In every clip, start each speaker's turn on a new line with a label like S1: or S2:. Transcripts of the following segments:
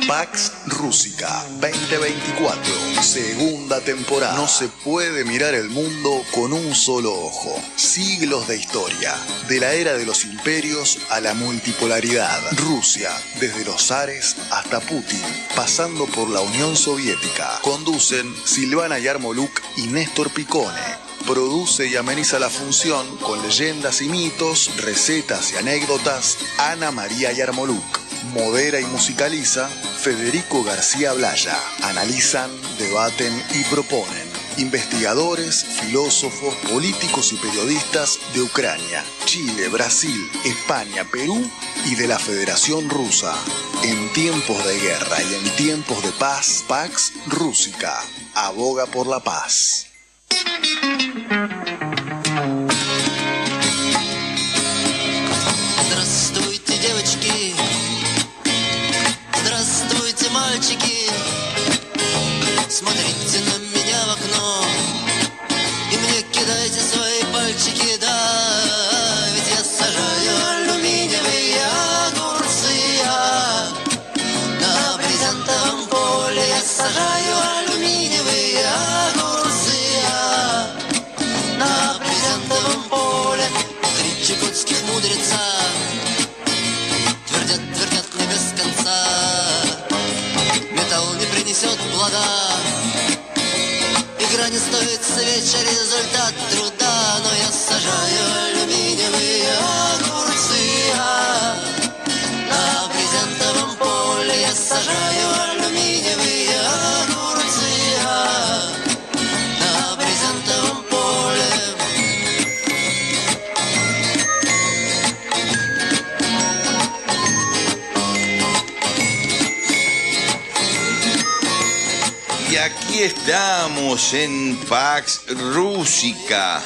S1: Pax Rússica 2024, segunda temporada. No se puede mirar el mundo con un solo ojo. Siglos de historia, de la era de los imperios a la multipolaridad. Rusia, desde los zares hasta Putin, pasando por la Unión Soviética. Conducen Silvana Yarmoluk y Néstor Picone. Produce y ameniza la función con leyendas y mitos, recetas y anécdotas Ana María Yarmoluk. Modera y musicaliza Federico García Blaya. Analizan, debaten y proponen investigadores, filósofos, políticos y periodistas de Ucrania, Chile, Brasil, España, Perú y de la Federación Rusa. En tiempos de guerra y en tiempos de paz, Pax Rússica aboga por la paz.
S2: Здравствуйте, девочки, здравствуйте, мальчики. Смотрите на меня в окно и мне кидайте свои пальчики, да, ведь я сажаю алюминиевые огурцы, на брезентовом поле я сажаю алюминиевые огурцы, на брезентовом поле. Три чукотских мудреца твердят мне без конца: металл не принесет плода, игра не стоит свеч, результат труда. Но я сажаю алюминиевые огурцы, на брезентовом поле я сажаю алюминиевые огурцы, на брезентовом поле.
S3: Y aquí estamos en Pax Rússica,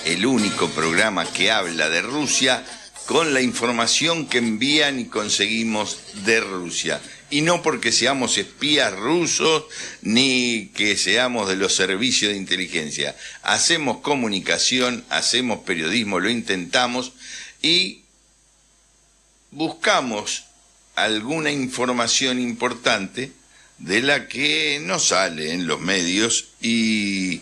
S3: el único programa que habla de Rusia con la información que envían y conseguimos de Rusia. Y no porque seamos espías rusos ni que seamos de los servicios de inteligencia. Hacemos comunicación, hacemos periodismo, lo intentamos y buscamos alguna información importante de la que no sale en los medios y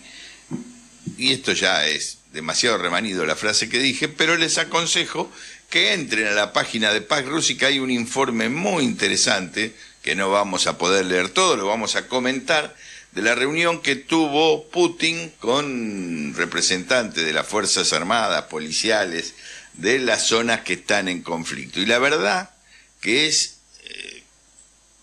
S3: esto ya es demasiado remanido la frase que dije, pero les aconsejo que entren a la página de Pax Rússica. Hay un informe muy interesante que no vamos a poder leer todo, lo vamos a comentar, de la reunión que tuvo Putin con representantes de las Fuerzas Armadas, policiales, de las zonas que están en conflicto. Y la verdad que es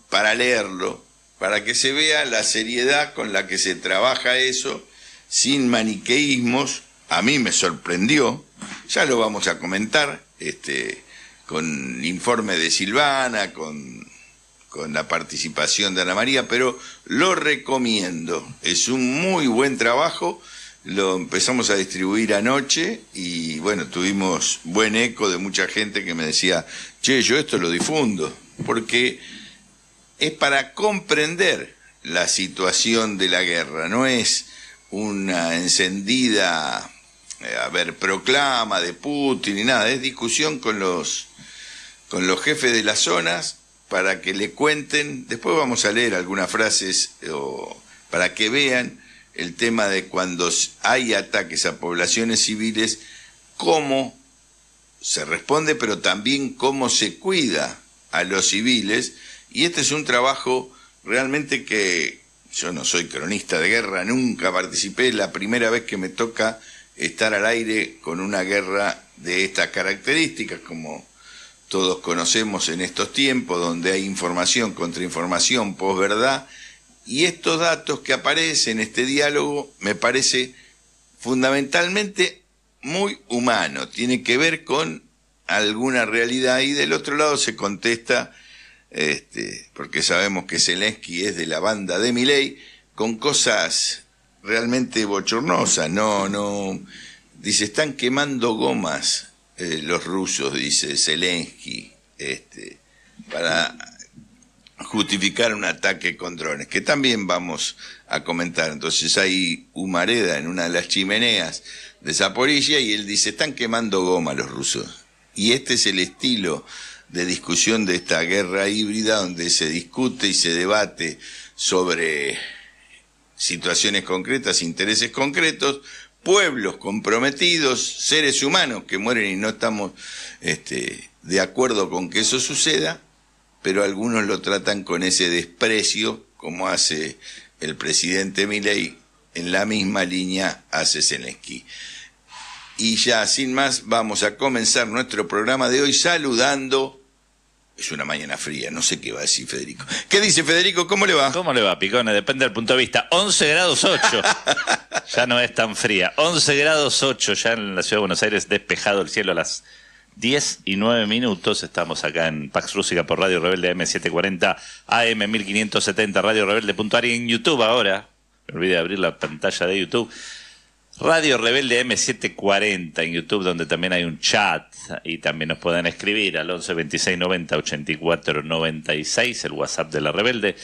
S3: para leerlo, para que se vea la seriedad con la que se trabaja eso, sin maniqueísmos. A mí me sorprendió, ya lo vamos a comentar, con el informe de Silvana, con la participación de Ana María, pero lo recomiendo, es un muy buen trabajo. Lo empezamos a distribuir anoche y bueno, tuvimos buen eco de mucha gente que me decía: che, yo esto lo difundo, porque es para comprender la situación de la guerra, no es una encendida, proclama de Putin ni nada, es discusión con los jefes de las zonas para que le cuenten. Después vamos a leer algunas frases para que vean el tema de cuando hay ataques a poblaciones civiles, cómo se responde, pero también cómo se cuida a los civiles. Y este es un trabajo realmente que yo no soy cronista de guerra, nunca participé, la primera vez que me toca estar al aire con una guerra de estas características, como todos conocemos en estos tiempos, donde hay información, contrainformación, posverdad, y estos datos que aparecen, este diálogo, me parece fundamentalmente muy humano, tiene que ver con alguna realidad, y del otro lado se contesta, porque sabemos que Zelensky es de la banda de Milei, con cosas realmente bochornosas. No, dice, están quemando gomas los rusos, dice Zelensky, para justificar un ataque con drones, que también vamos a comentar. Entonces hay humareda en una de las chimeneas de Zaporizhia y él dice, están quemando goma los rusos. Y este es el estilo de discusión de esta guerra híbrida, donde se discute y se debate sobre situaciones concretas, intereses concretos, pueblos comprometidos, seres humanos que mueren y no estamos de acuerdo con que eso suceda, pero algunos lo tratan con ese desprecio, como hace el presidente Milei, en la misma línea hace Zelensky. Y ya, sin más, vamos a comenzar nuestro programa de hoy saludando. Es una mañana fría, no sé qué va a decir Federico. ¿Qué dice Federico? ¿Cómo le va?
S4: ¿Cómo le va, Picone? Depende del punto de vista. 11 grados 8. Ya no es tan fría. 11 grados 8 ya en la Ciudad de Buenos Aires, despejado el cielo a las 10:09. Estamos acá en Pax Rúsica por Radio Rebelde AM740, AM1570, Radio Rebelde.ar y en YouTube ahora. Me olvidé de abrir la pantalla de YouTube. Radio Rebelde M740 en YouTube, donde también hay un chat y también nos pueden escribir al 11 26 90 84 96, el WhatsApp de la Rebelde,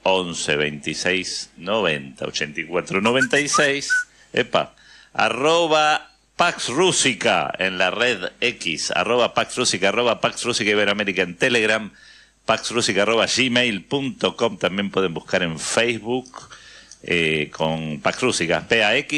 S4: 11 26 90 84 96, arroba Pax Rúsica en la red X, arroba Pax Rúsica Iberoamérica en Telegram, paxrusica arroba gmail.com, también pueden buscar en Facebook, con Pax Rúsica, PAXRUSSIKA.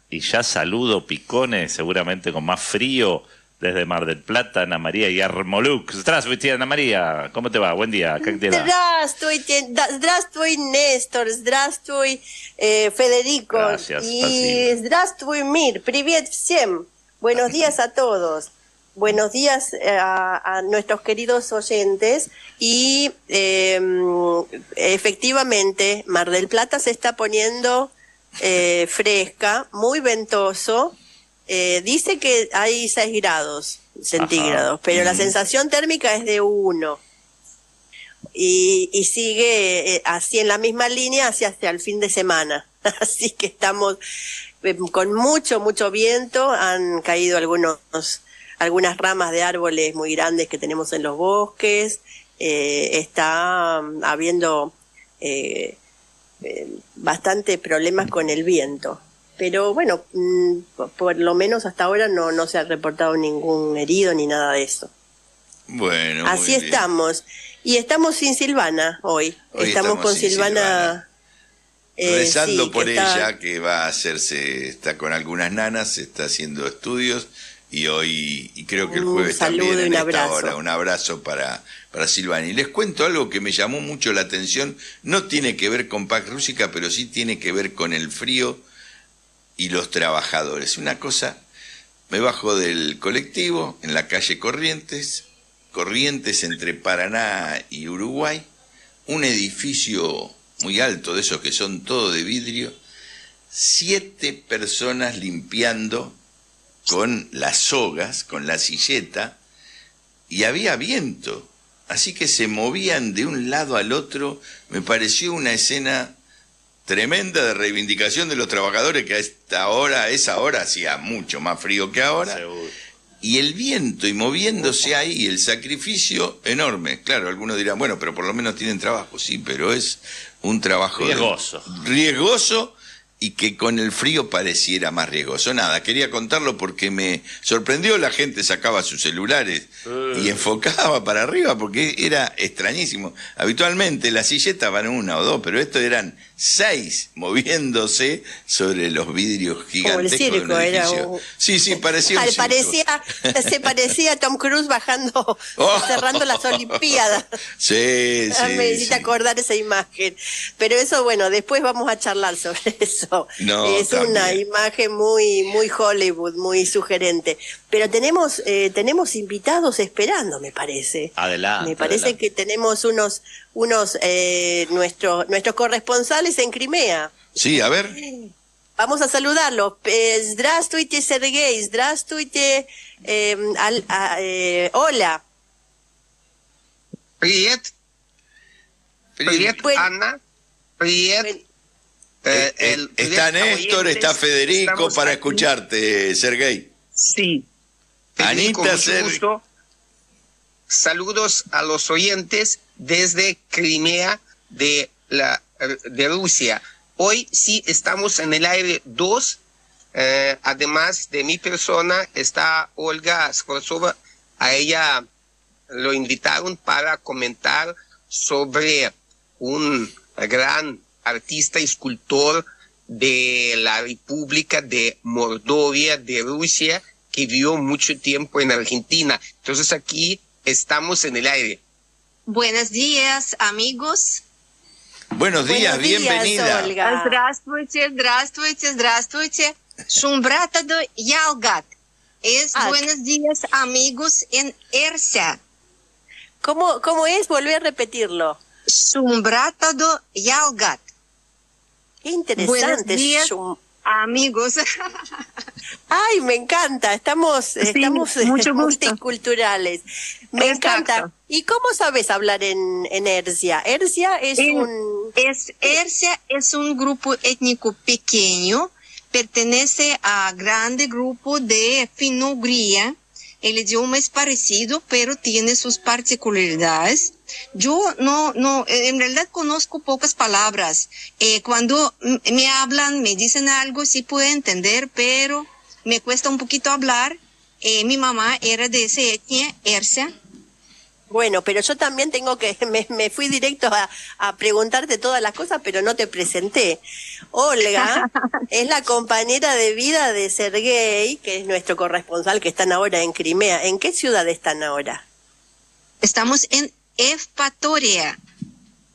S4: Y ya saludo, Picone, seguramente con más frío, desde Mar del Plata, Ana María Yarmoluk. Здравствуйте, Ana María, ¿cómo te va? Buen día, ¿qué te va?
S5: Здравствуй, Нестор, здравствуй, Federico.
S4: Gracias,
S5: y здравствуй, Mir. Привет всем. Buenos días a todos. Buenos días a nuestros queridos oyentes y efectivamente Mar del Plata se está poniendo fresca, muy ventoso, dice que hay 6 grados centígrados, pero la sensación térmica es de 1 y sigue así en la misma línea hacia el fin de semana, así que estamos con mucho viento, han caído algunas ramas de árboles muy grandes que tenemos en los bosques, está habiendo bastante problemas con el viento. Pero bueno, por lo menos hasta ahora no se ha reportado ningún herido ni nada de eso.
S3: Bueno,
S5: así estamos. Y estamos sin Silvana hoy. Estamos con Silvana.
S3: Rezando
S5: sí,
S3: por ella, que va a hacerse, está con algunas nanas, está haciendo estudios. Y hoy, y creo que el jueves también en esta hora, un abrazo para Silvana. Y les cuento algo que me llamó mucho la atención, no tiene que ver con Pax Rúsica, pero sí tiene que ver con el frío y los trabajadores. Una cosa, me bajo del colectivo en la calle Corrientes entre Paraná y Uruguay, un edificio muy alto, de esos que son todo de vidrio, 7 personas limpiando con las sogas, con la silleta, y había viento, así que se movían de un lado al otro. Me pareció una escena tremenda de reivindicación de los trabajadores, que a esa hora hacía mucho más frío que ahora. Seguro. Y el viento y moviéndose ahí, el sacrificio enorme. Claro, algunos dirán, bueno, pero por lo menos tienen trabajo. Sí, pero es un trabajo riesgoso y que con el frío pareciera más riesgoso. Nada, quería contarlo porque me sorprendió, la gente sacaba sus celulares y enfocaba para arriba porque era extrañísimo. Habitualmente las silletas van 1 o 2, pero estos eran 6 moviéndose sobre los vidrios gigantescos.
S5: Como el circo, era un...
S3: Sí, parecía un circo.
S5: Se parecía a Tom Cruise bajando, cerrando las Olimpiadas.
S3: Sí.
S5: Me hiciste acordar esa imagen. Pero eso, bueno, después vamos a charlar sobre eso. Es también una imagen muy Hollywood, muy sugerente. Pero tenemos invitados esperando, me parece.
S4: Adelante.
S5: Me parece que tenemos nuestros corresponsales en Crimea.
S3: Sí, a ver.
S5: Vamos a saludarlos. Здравствуйте, Sergei. Здравствуйте. Hola.
S6: Привет. Привет, Ana. Привет.
S3: Está Néstor, está Federico para escucharte, Sergei.
S6: Sí. Federico,
S3: Anita,
S6: mucho gusto. Saludos a los oyentes desde Crimea de Rusia. Hoy sí estamos en el aire 2 además de mi persona, está Olga Skvortsova. A ella lo invitaron para comentar sobre un gran artista y escultor de la República de Mordovia, de Rusia, que vivió mucho tiempo en Argentina. Entonces aquí estamos en el aire.
S7: Buenos días, amigos.
S3: Buenos días, bienvenida.
S5: Olga.
S7: Здравствуйте. Shumbratado Yalgat. Buenos días, amigos, en Ersia.
S5: ¿Cómo es? Volví a repetirlo.
S7: Shumbratado Yalgat.
S5: Qué interesante.
S7: Buenos días, amigos.
S5: Ay, me encanta. Estamos
S7: mucho gusto.
S5: multiculturales. Me
S7: Exacto.
S5: encanta. ¿Y cómo sabes hablar en Ersia? Ersia es
S7: Ersia es un grupo étnico pequeño, pertenece a grande grupo de Finno-Ugría. El idioma es parecido, pero tiene sus particularidades. Yo en realidad conozco pocas palabras. Cuando me hablan, me dicen algo, sí puedo entender, pero me cuesta un poquito hablar. Mi mamá era de esa etnia, Ersia.
S5: Bueno, pero yo también tengo que, me fui directo a preguntarte todas las cosas, pero no te presenté. Olga es la compañera de vida de Sergei, que es nuestro corresponsal, que están ahora en Crimea. ¿En qué ciudad están ahora?
S7: Estamos en Evpatoria.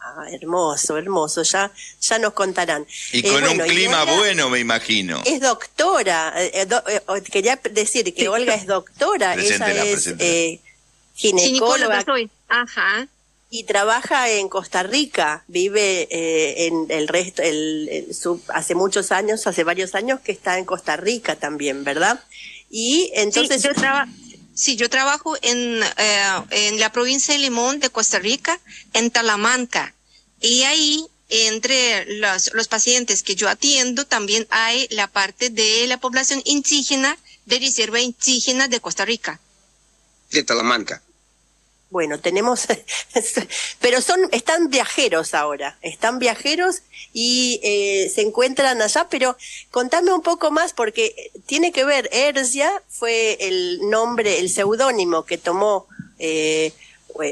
S5: Ah, hermoso, ya nos contarán.
S3: Y con un clima
S5: Olga
S3: bueno, me imagino.
S5: es doctora. Quería decir que Olga es doctora.
S3: Preséntela,
S5: Ella es
S3: preséntela.
S5: ginecóloga
S7: soy. Ajá.
S5: y trabaja en Costa Rica. Vive en el resto, hace varios años que está en Costa Rica también, ¿verdad? Y entonces
S7: yo trabajo en la provincia de Limón de Costa Rica, en Talamanca. Y ahí, entre los pacientes que yo atiendo, también hay la parte de la población indígena, de Reserva Indígena de Costa Rica.
S6: De Talamanca.
S5: bueno, tenemos, pero están viajeros ahora, y se encuentran allá, pero contame un poco más porque tiene que ver, Ersia fue el nombre, el seudónimo que tomó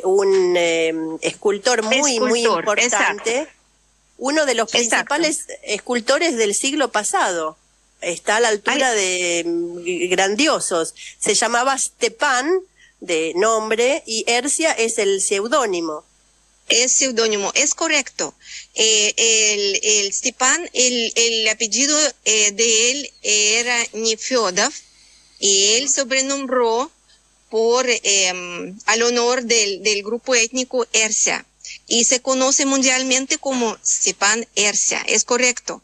S5: un escultor muy importante, exacto. Uno de los principales escultores del siglo pasado, está a la altura de grandiosos, se llamaba Stepan, de nombre, y Ersia es el seudónimo.
S7: Es seudónimo, es correcto. El Stepan, el apellido de él era Nefedov, y él sobrenombró al honor del grupo étnico Ersia, y se conoce mundialmente como Stepan Ersia, es correcto.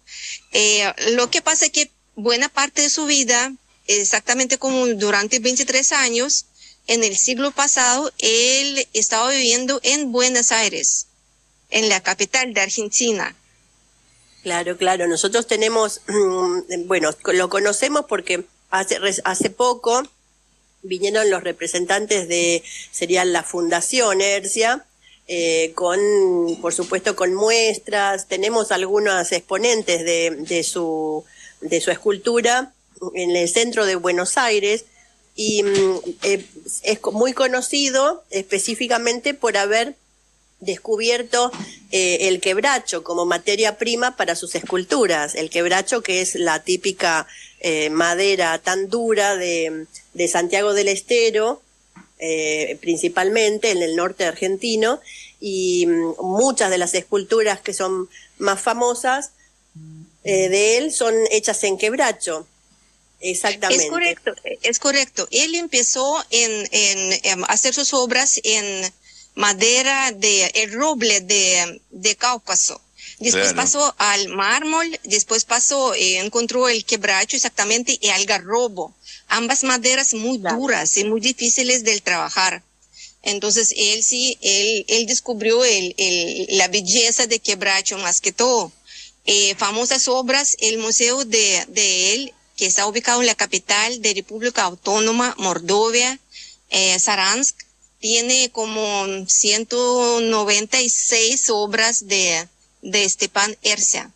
S7: Lo que pasa es que buena parte de su vida, exactamente como durante 23 años, en el siglo pasado, él estaba viviendo en Buenos Aires, en la capital de Argentina.
S5: Claro, nosotros tenemos, bueno, lo conocemos porque hace poco vinieron los representantes sería la Fundación Ersia, por supuesto con muestras, tenemos algunos exponentes de su escultura en el centro de Buenos Aires, y es muy conocido específicamente por haber descubierto el quebracho como materia prima para sus esculturas. El quebracho, que es la típica madera tan dura de Santiago del Estero, principalmente en el norte argentino, y muchas de las esculturas que son más famosas de él son hechas en quebracho. Exactamente.
S7: Es correcto. Él empezó en hacer sus obras en madera el roble de Cáucaso. Después pasó al mármol, después encontró el quebracho exactamente y el garrobo. Ambas maderas muy duras y muy difíciles de trabajar. Entonces él descubrió la belleza de quebracho más que todo. Famosas obras, el museo de él, que está ubicado en la capital de República Autónoma, Mordovia, Saransk, tiene como 196 obras de Stepan Ersia.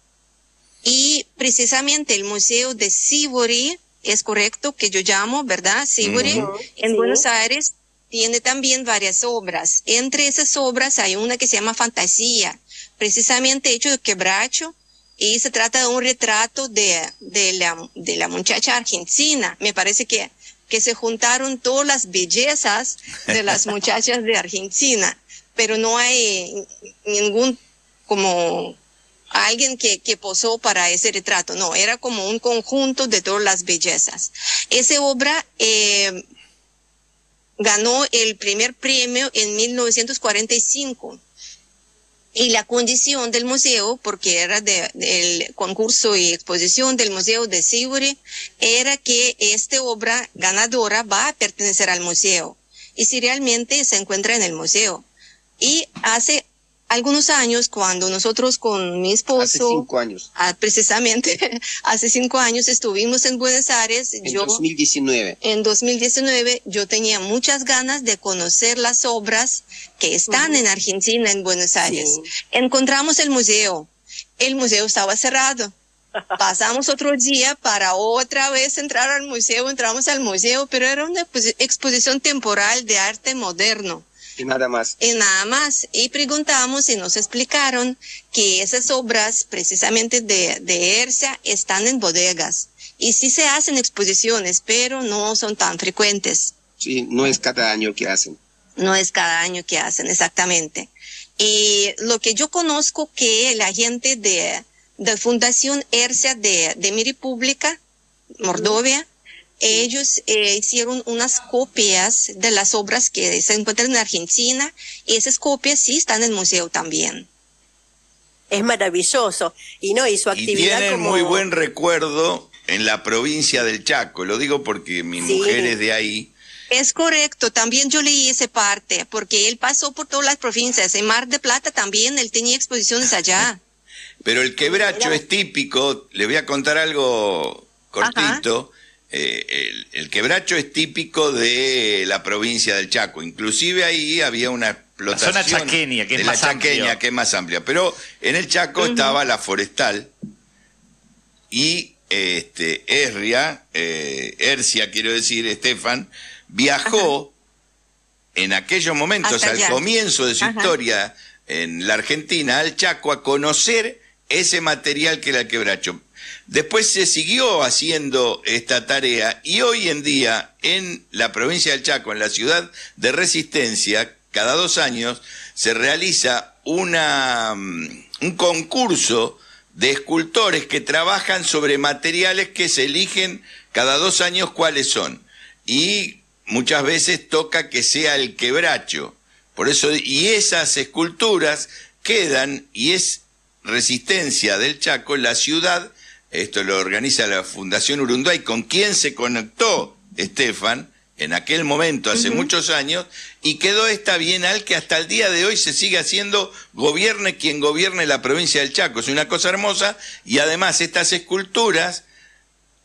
S7: y precisamente el Museo de Sivori, es correcto que yo llamo, ¿verdad? Sivori, en Buenos Aires, tiene también varias obras. Entre esas obras hay una que se llama Fantasía, precisamente hecho de quebracho, y se trata de un retrato de la muchacha argentina. Me parece que se juntaron todas las bellezas de las muchachas de Argentina, pero no hay ningún como alguien que posó para ese retrato, no, era como un conjunto de todas las bellezas. Esa obra ganó el primer premio en 1945. Y la condición del museo, porque era del concurso y exposición del Museo de Sivori, era que esta obra ganadora va a pertenecer al museo. Y si realmente se encuentra en el museo. Y hace algunos años, cuando nosotros con mi esposo...
S6: Hace 5 años.
S7: Precisamente, hace 5 años estuvimos en Buenos Aires.
S6: En 2019.
S7: En 2019 yo tenía muchas ganas de conocer las obras que están en Argentina, en Buenos Aires. Sí. Encontramos el museo estaba cerrado. Pasamos otro día para otra vez entrar al museo, entramos al museo, pero era una exposición temporal de arte moderno.
S6: Y nada más.
S7: Y preguntamos y nos explicaron que esas obras, precisamente de Hercia, están en bodegas. Y sí se hacen exposiciones, pero no son tan frecuentes.
S6: Sí, no es cada año que hacen.
S7: No es cada año que hacen, exactamente. Y lo que yo conozco que la gente de Fundación Hercia de mi república, Mordovia, ellos hicieron unas copias de las obras que se encuentran en Argentina, y esas copias sí están en el museo también.
S5: Es maravilloso. Y su actividad
S3: y tienen muy buen recuerdo en la provincia del Chaco. Lo digo porque mi mujer es de ahí.
S7: Es correcto, también yo leí esa parte, porque él pasó por todas las provincias. En Mar de Plata también, él tenía exposiciones allá.
S3: Pero el quebracho es típico, le voy a contar algo cortito. El quebracho es típico de la provincia del Chaco. Inclusive ahí había una explotación
S4: la zona chaqueña, que es más
S3: que es más amplia. Pero en el Chaco estaba la forestal y Hercia, quiero decir, Estefan, viajó en aquellos momentos, al comienzo de su historia en la Argentina, al Chaco, a conocer ese material que era el quebracho. Después se siguió haciendo esta tarea y hoy en día en la provincia del Chaco, en la ciudad de Resistencia, cada 2 años se realiza un concurso de escultores que trabajan sobre materiales que se eligen cada 2 años cuáles son. Y muchas veces toca que sea el quebracho. Por eso, y esas esculturas quedan, y es Resistencia del Chaco, la ciudad. Esto lo organiza la Fundación Urunduay, con quien se conectó Estefan en aquel momento, hace muchos años, y quedó esta bienal que hasta el día de hoy se sigue haciendo, gobierne quien gobierne la provincia del Chaco. Es una cosa hermosa, y además estas esculturas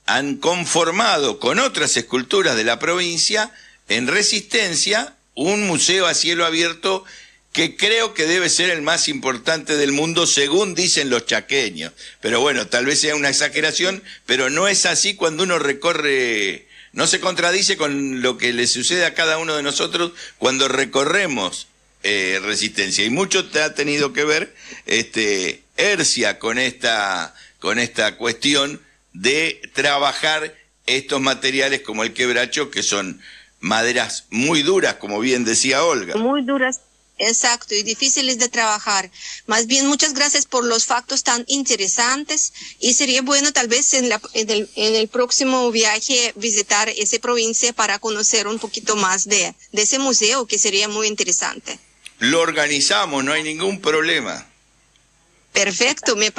S3: han conformado con otras esculturas de la provincia en Resistencia un museo a cielo abierto que creo que debe ser el más importante del mundo, según dicen los chaqueños. Pero bueno, tal vez sea una exageración, pero no es así cuando uno recorre, no se contradice con lo que le sucede a cada uno de nosotros cuando recorremos Resistencia. Y mucho te ha tenido que ver Hercia con esta cuestión de trabajar estos materiales como el quebracho, que son maderas muy duras, como bien decía Olga.
S7: Muy duras. Exacto, y difíciles de trabajar. Más bien, muchas gracias por los factos tan interesantes, y sería bueno tal vez en el próximo viaje visitar esa provincia para conocer un poquito más de ese museo, que sería muy interesante.
S3: Lo organizamos, no hay ningún problema.
S7: Perfecto, me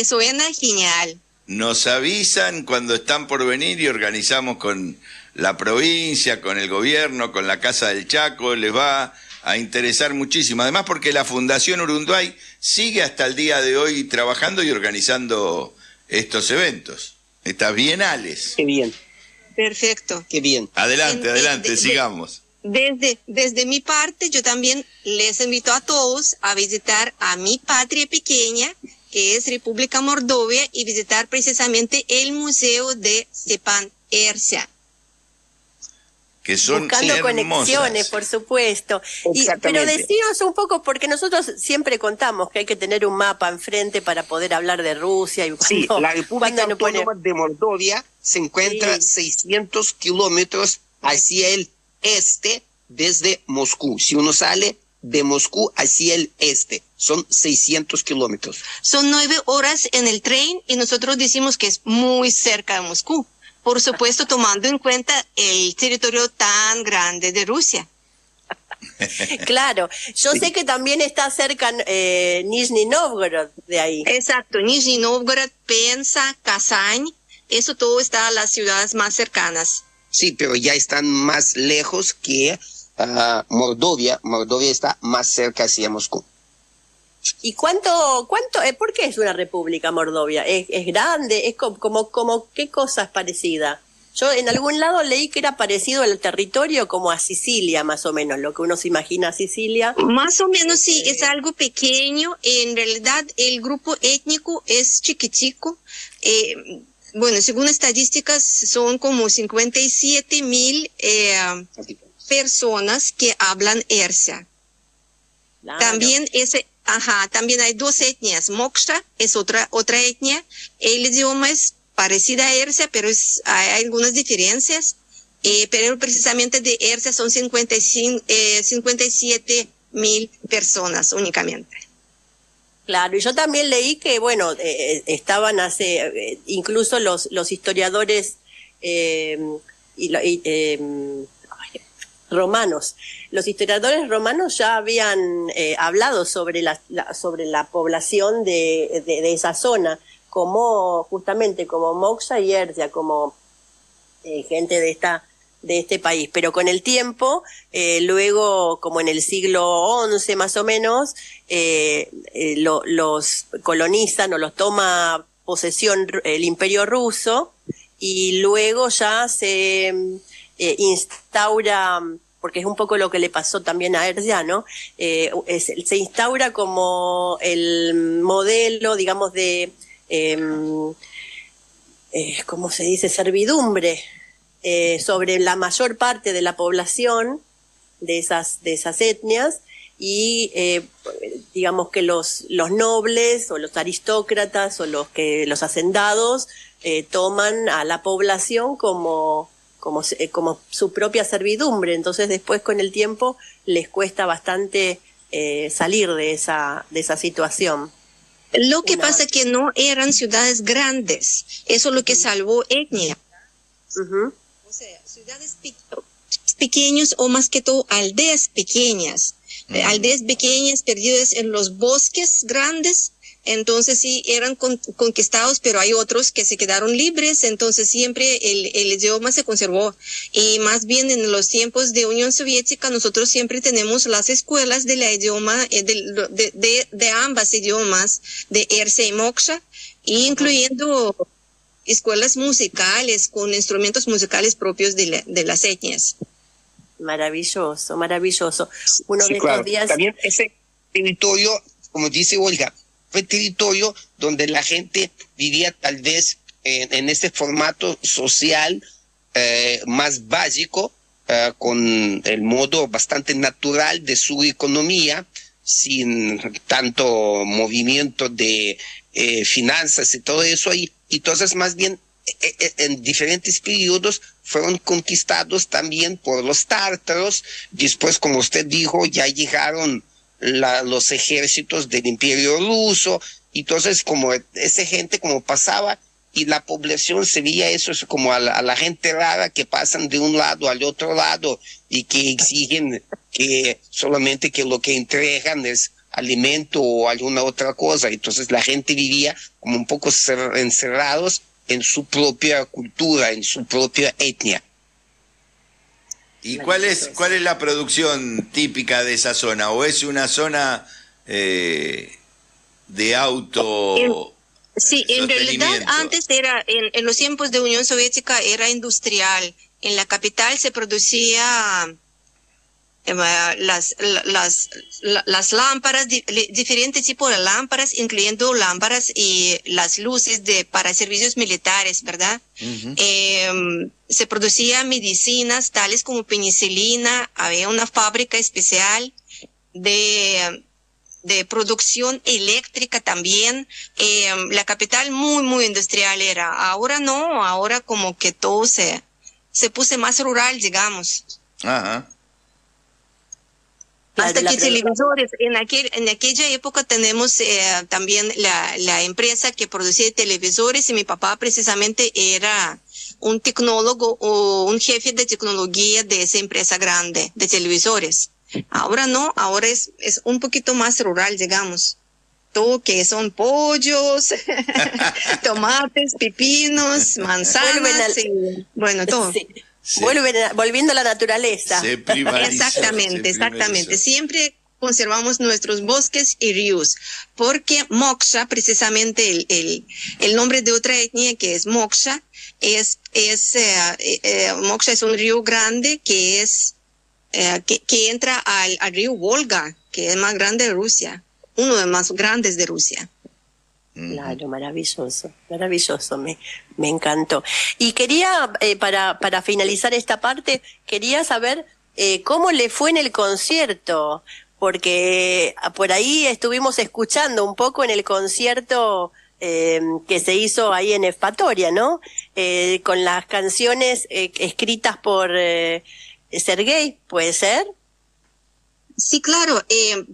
S7: suena genial.
S3: Nos avisan cuando están por venir y organizamos con la provincia, con el gobierno, con la Casa del Chaco. Les va a interesar muchísimo. Además, porque la Fundación Urunduay sigue hasta el día de hoy trabajando y organizando estos eventos, estas bienales.
S6: Qué bien.
S7: Perfecto.
S6: Qué bien.
S3: Adelante, sigamos.
S7: Desde mi parte, yo también les invito a todos a visitar a mi patria pequeña, que es República Mordovia, y visitar precisamente el museo de Stepan Ercia.
S3: Que son
S5: buscando
S3: hermosas.
S5: conexiones, por supuesto. Pero decinos un poco, porque nosotros siempre contamos que hay que tener un mapa enfrente para poder hablar de Rusia. Y
S6: Sí, la República Autónoma de Mordovia se encuentra 600 kilómetros hacia el este desde Moscú. Si uno sale de Moscú hacia el este, son 600 kilómetros.
S7: Son 9 horas en el tren y nosotros decimos que es muy cerca de Moscú. Por supuesto, tomando en cuenta el territorio tan grande de Rusia.
S5: Claro, yo sé que también está cerca Nizhny Novgorod de ahí.
S7: Exacto, Nizhny Novgorod, Penza, Kazán, eso todo está a las ciudades más cercanas.
S6: Sí, pero ya están más lejos que Mordovia. Mordovia está más cerca hacia Moscú.
S5: ¿Y cuánto, por qué es una república Mordovia? ¿Es grande? ¿Es como qué cosa es parecida? Yo en algún lado leí que era parecido al territorio como a Sicilia, más o menos, lo que uno se imagina a Sicilia.
S7: Más o menos sí, es algo pequeño. En realidad el grupo étnico es chiquitico. Bueno, según estadísticas son como 57,000 personas que hablan Ercia.
S5: Claro.
S7: También hay 2 etnias. Moksha es otra etnia. El idioma es parecida a Ercia, pero hay algunas diferencias. Pero precisamente de Ercia son 57,000 personas únicamente.
S5: Claro, y yo también leí que, bueno, estaban incluso los historiadores romanos. Los historiadores romanos ya habían hablado sobre la población de esa zona, justamente como Moksha y Ercia, como gente de este país. Pero con el tiempo, luego, como en el siglo XI más o menos, los colonizan o los toma posesión el Imperio Ruso, y luego ya se instaura, porque es un poco lo que le pasó también a Ercia, ¿no? Se instaura como el modelo, digamos, de, ¿cómo se dice?, servidumbre sobre la mayor parte de la población de esas etnias, y digamos que los nobles o los aristócratas o los hacendados toman a la población como su propia servidumbre. Entonces después con el tiempo les cuesta bastante salir de esa situación.
S7: Lo que pasa es que no eran ciudades grandes, eso es lo que salvó etnia.
S5: Uh-huh.
S7: O sea, ciudades pequeñas o más que todo aldeas pequeñas. Aldeas pequeñas perdidas en los bosques grandes. Entonces sí, eran conquistados, pero hay otros que se quedaron libres, entonces siempre el idioma se conservó. Y más bien en los tiempos de Unión Soviética, nosotros siempre tenemos las escuelas de la idioma, de ambas idiomas, de Ercia y Moksha, incluyendo escuelas musicales con instrumentos musicales propios de las etnias.
S5: Maravilloso, maravilloso. Uno de
S6: claro.
S5: estos días...
S6: También ese territorio, como dice Olga, fue territorio donde la gente vivía tal vez en ese formato social más básico, con el modo bastante natural de su economía, sin tanto movimiento de finanzas y todo eso, y entonces más bien en diferentes periodos fueron conquistados también por los tártaros. Después, como usted dijo, ya llegaron los ejércitos del Imperio Ruso, entonces como esa gente como pasaba, y la población se veía eso como a la gente rara que pasan de un lado al otro lado y que exigen que solamente que lo que entregan es alimento o alguna otra cosa. Entonces la gente vivía como un poco encerrados en su propia cultura, en su propia etnia.
S3: ¿Y cuál es la producción típica de esa zona? ¿O es una zona de auto?
S7: Sí, en realidad antes era, en los tiempos de Unión Soviética era industrial. En la capital se producía las lámparas, diferentes tipos de lámparas, incluyendo lámparas y las luces para servicios militares, ¿verdad? Se producían medicinas tales como penicilina, había una fábrica especial de producción eléctrica también. La capital muy industrial era. Ahora no, ahora como que todo se puso más rural, digamos.
S3: Ajá.
S7: Hasta que televisores, en aquella época tenemos también la empresa que producía televisores, y mi papá precisamente era un tecnólogo o un jefe de tecnología de esa empresa grande de televisores. Ahora no, ahora es un poquito más rural, digamos. Todo que son pollos, tomates, pepinos, manzanas, bueno, todo.
S5: Sí. Volviendo a la naturaleza.
S3: Se primarizó,
S7: Exactamente. Siempre conservamos nuestros bosques y ríos, porque Moksha, precisamente el nombre de otra etnia que es Moksha, Moksha es un río grande que entra al río Volga, que es más grande de Rusia, uno de los más grandes de Rusia.
S5: Claro, maravilloso, me encantó. Y quería, para finalizar esta parte, quería saber cómo le fue en el concierto, porque por ahí estuvimos escuchando un poco en el concierto que se hizo ahí en Evpatoria, ¿no? Con las canciones escritas por Sergei, ¿puede ser?
S7: Sí, claro,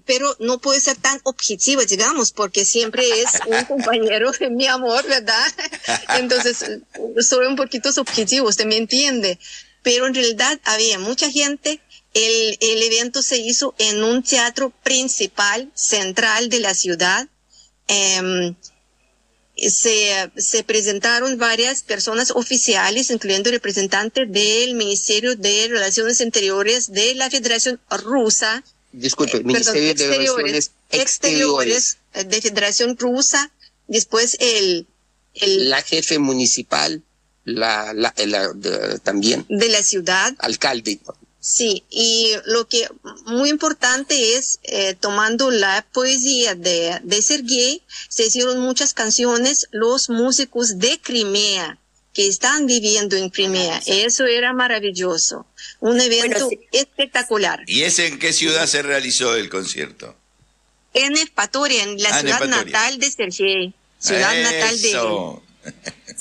S7: pero no puede ser tan objetivo, digamos, porque siempre es un compañero de mi amor, ¿verdad? Entonces, soy un poquito subjetivo, usted me entiende. Pero en realidad había mucha gente. El evento se hizo en un teatro principal, central de la ciudad. Se presentaron varias personas oficiales, incluyendo representantes del Ministerio de Relaciones Exteriores de la Federación Rusa.
S6: Disculpe, Ministerio de Relaciones Exteriores
S7: de Federación Rusa. Después
S6: la jefe municipal, también.
S7: De la ciudad.
S6: Alcalde.
S7: Sí, y lo que muy importante es, tomando la poesía de Sergei, se hicieron muchas canciones, los músicos de Crimea, que están viviendo en Crimea. Eso era maravilloso. Un evento espectacular.
S3: ¿Y ese en qué ciudad se realizó el concierto?
S7: En Evpatoria, en la ciudad natal de Sergei. Ciudad natal de él.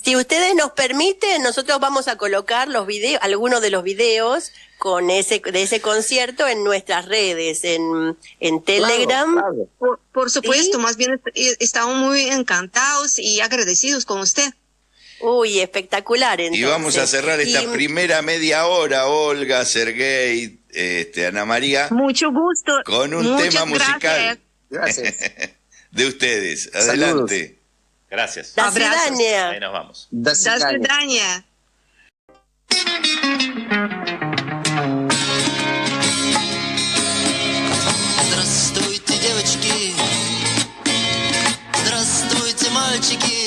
S5: Si ustedes nos permiten, nosotros vamos a colocar los videos, algunos de los videos de ese concierto en nuestras redes, en Telegram.
S6: Claro.
S7: Por supuesto, más bien estamos muy encantados y agradecidos con usted.
S5: Uy, espectacular. Entonces.
S3: Y vamos a cerrar esta primera media hora, Olga, Sergei, Ana María.
S7: Mucho gusto.
S3: Con un tema musical.
S6: Gracias.
S3: De ustedes. Adelante.
S6: Saludos.
S4: Gracias.
S5: До свидания.
S4: Ahí nos vamos.
S6: До
S7: свидания.
S2: Здравствуйте, девочки. Здравствуйте, мальчики.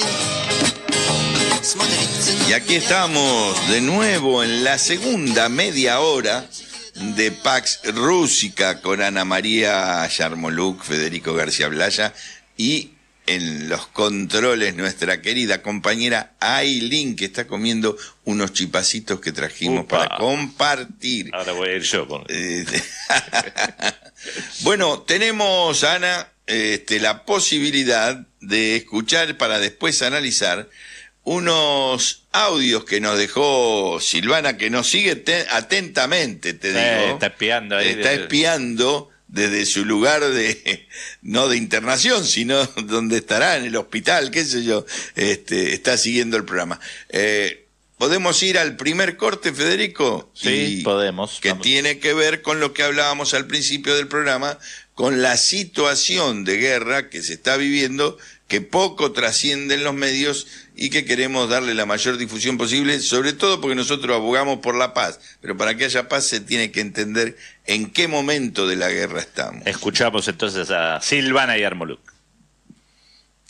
S2: Смотрите на
S3: Y aquí estamos de nuevo en la segunda media hora de Pax Rúsica con Ana María Yarmoluk, Federico García Blaya y en los controles nuestra querida compañera Ailín, que está comiendo unos chipacitos que trajimos para compartir.
S4: Ahora voy a ir yo con...
S3: Bueno, tenemos, Ana, la posibilidad de escuchar para después analizar unos audios que nos dejó Silvana, que nos sigue atentamente, te digo.
S4: Está espiando ahí.
S3: Está espiando desde su lugar no de internación, sino donde estará, en el hospital, qué sé yo, está siguiendo el programa. ¿Podemos ir al primer corte, Federico?
S4: Sí, podemos.
S3: Que
S4: vamos.
S3: tiene que ver con lo que hablábamos al principio del programa, con la situación de guerra que se está viviendo, que poco trasciende en los medios y que queremos darle la mayor difusión posible, sobre todo porque nosotros abogamos por la paz, pero para que haya paz se tiene que entender en qué momento de la guerra estamos.
S4: Escuchamos entonces a Silvana Yarmoluk.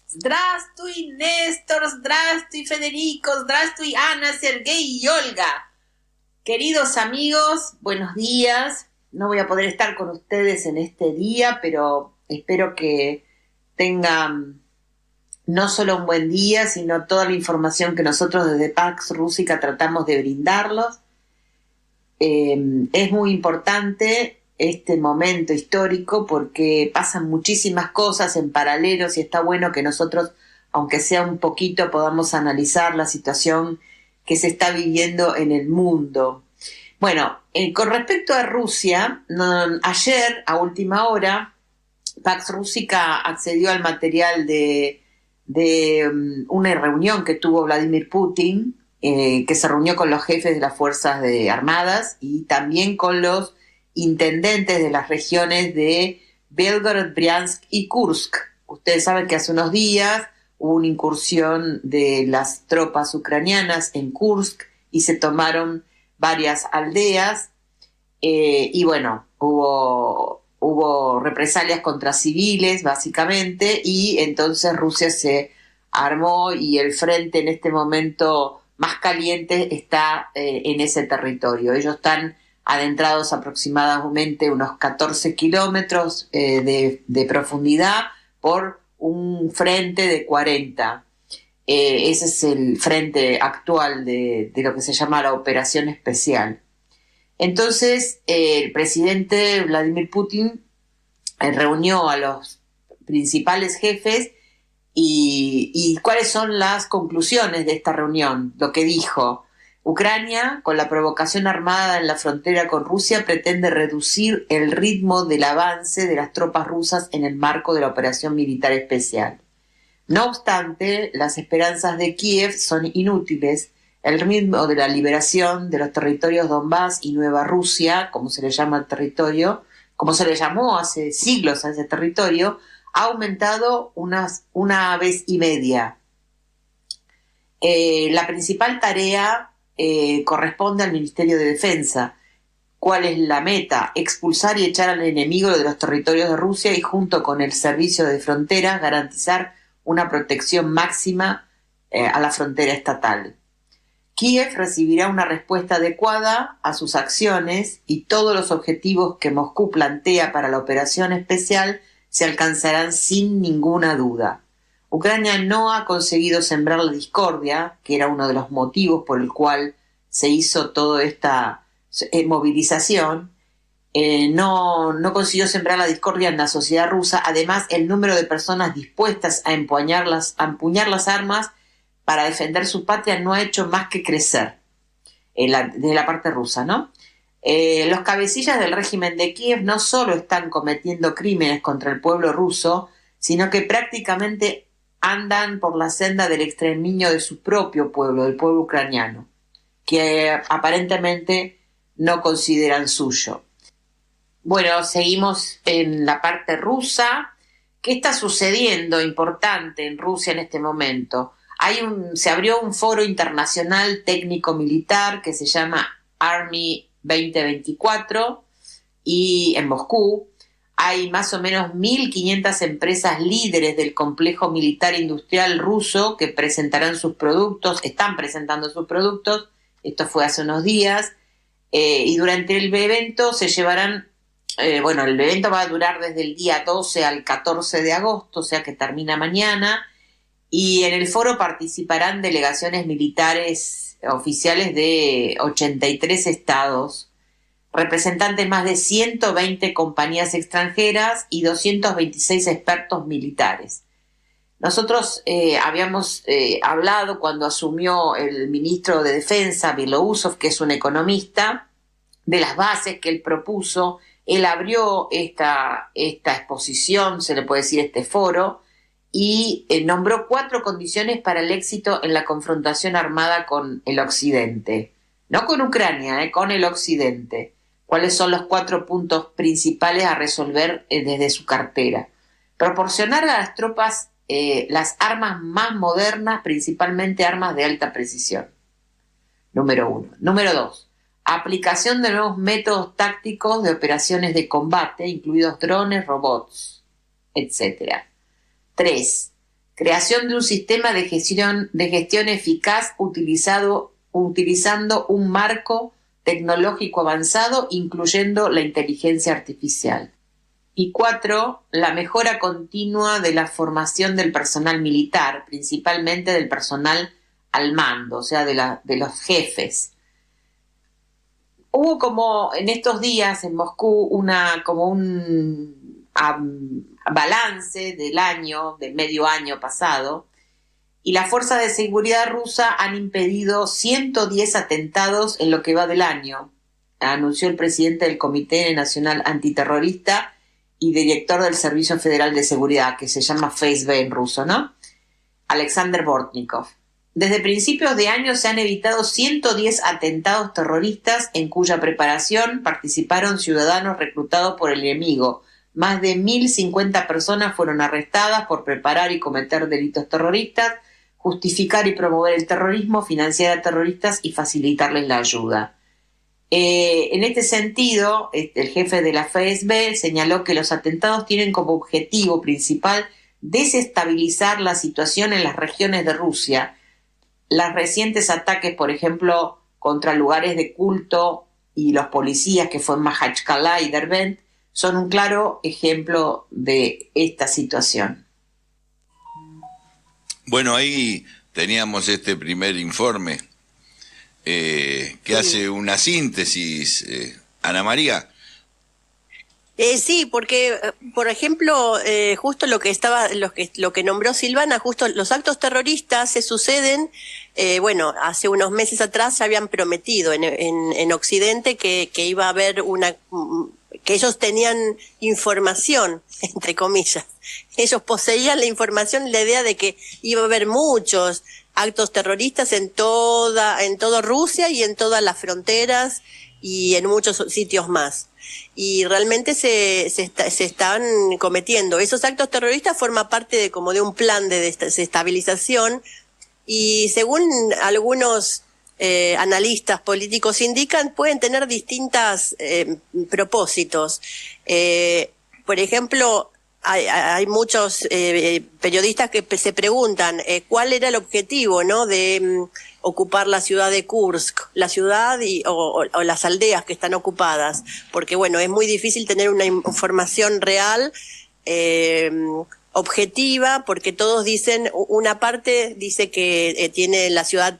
S8: Здравствуй, Néstor, здравствуй, Federico, здравствуй, Ana, Sergei y Olga. Queridos amigos, buenos días.
S9: no voy a poder estar con ustedes en este día, pero espero que tengan no solo un buen día, sino toda la información que nosotros desde Pax Rústica tratamos de brindarlos. Es muy importante este momento histórico porque pasan muchísimas cosas en paralelo y está bueno que nosotros, aunque sea un poquito, podamos analizar la situación que se está viviendo en el mundo. Bueno, con respecto a Rusia, ayer a última hora, Pax Rústica accedió al material de una reunión que tuvo Vladimir Putin, que se reunió con los jefes de las Fuerzas Armadas y también con los intendentes de las regiones de Belgorod, Briansk y Kursk. Ustedes saben que hace unos días hubo una incursión de las tropas ucranianas en Kursk y se tomaron varias aldeas y bueno, hubo represalias contra civiles básicamente y entonces Rusia se armó y el frente en este momento más caliente está en ese territorio. Ellos están adentrados aproximadamente unos 14 kilómetros de profundidad por un frente de 40. Ese es el frente actual de lo que se llama la operación especial. Entonces, el presidente Vladimir Putin reunió a los principales jefes y cuáles son las conclusiones de esta reunión. Lo que dijo: Ucrania, con la provocación armada en la frontera con Rusia, pretende reducir el ritmo del avance de las tropas rusas en el marco de la operación militar especial. No obstante, las esperanzas de Kiev son inútiles. El ritmo de la liberación de los territorios Donbass y Nueva Rusia, como se le llama al territorio, como se le llamó hace siglos a ese territorio, ha aumentado una vez y media. La principal tarea corresponde al Ministerio de Defensa. ¿Cuál es la meta? Expulsar y echar al enemigo de los territorios de Rusia y junto con el Servicio de Fronteras garantizar una protección máxima a la frontera estatal. Kiev recibirá una respuesta adecuada a sus acciones y todos los objetivos que Moscú plantea para la operación especial se alcanzarán sin ninguna duda. Ucrania no ha conseguido sembrar la discordia, que era uno de los motivos por el cual se hizo toda esta movilización. No consiguió sembrar la discordia en la sociedad rusa. Además, el número de personas dispuestas a empuñar las armas para defender su patria no ha hecho más que crecer de la parte rusa, ¿no? Los cabecillas del régimen de Kiev no solo están cometiendo crímenes contra el pueblo ruso, sino que prácticamente andan por la senda del exterminio de su propio pueblo, del pueblo ucraniano, que aparentemente no consideran suyo. Bueno, seguimos en la parte rusa. ¿Qué está sucediendo importante en Rusia en este momento? Se abrió un foro internacional técnico-militar que se llama Army 2024 y en Moscú hay más o menos 1.500 empresas líderes del complejo militar industrial ruso que presentarán sus productos, están presentando sus productos, esto fue hace unos días, y durante el evento se llevarán, el evento va a durar desde el día 12 al 14 de agosto, o sea que termina mañana, y en el foro participarán delegaciones militares oficiales de 83 estados, representantes más de 120 compañías extranjeras y 226 expertos militares. Nosotros habíamos hablado cuando asumió el ministro de Defensa, Bilousov, que es un economista, de las bases que él propuso. Él abrió esta exposición, se le puede decir este foro, y nombró 4 condiciones para el éxito en la confrontación armada con el Occidente. No con Ucrania, con el Occidente. ¿Cuáles son los 4 puntos principales a resolver desde su cartera? Proporcionar a las tropas las armas más modernas, principalmente armas de alta precisión. Número 1. Número 2. Aplicación de nuevos métodos tácticos de operaciones de combate, incluidos drones, robots, etc. 3. Creación de un sistema de gestión eficaz utilizando un marco tecnológico avanzado, incluyendo la inteligencia artificial. Y 4, la mejora continua de la formación del personal militar, principalmente del personal al mando, o sea, de los jefes. Hubo como en estos días en Moscú un balance del medio año pasado, y las fuerzas de seguridad rusa han impedido 110 atentados en lo que va del año, anunció el presidente del Comité Nacional Antiterrorista y director del Servicio Federal de Seguridad, que se llama FSB en ruso, ¿no? Alexander Bortnikov. Desde principios de año se han evitado 110 atentados terroristas en cuya preparación participaron ciudadanos reclutados por el enemigo. Más de 1.050 personas fueron arrestadas por preparar y cometer delitos terroristas, justificar y promover el terrorismo, financiar a terroristas y facilitarles la ayuda. En este sentido, el jefe de la FSB señaló que los atentados tienen como objetivo principal desestabilizar la situación en las regiones de Rusia. Los recientes ataques, por ejemplo, contra lugares de culto y los policías, que fue en Makhachkala y Derbent, son un claro ejemplo de esta situación.
S3: Bueno, ahí teníamos este primer informe que hace una síntesis, Ana María.
S5: Sí, porque, por ejemplo, justo lo que nombró Silvana, justo los actos terroristas se suceden, hace unos meses atrás se habían prometido en Occidente que iba a haber que ellos tenían información, entre comillas. Ellos poseían la información, la idea de que iba a haber muchos actos terroristas en toda Rusia y en todas las fronteras y en muchos sitios más. Y realmente se están cometiendo. Esos actos terroristas forman parte de un plan de desestabilización, y según algunos analistas políticos indican, pueden tener distintos propósitos. Por ejemplo, hay muchos periodistas que se preguntan cuál era el objetivo, ¿no?, de ocupar la ciudad de Kursk, la ciudad o las aldeas que están ocupadas, porque es muy difícil tener una información real, objetiva, porque todos dicen, una parte dice que tiene la ciudad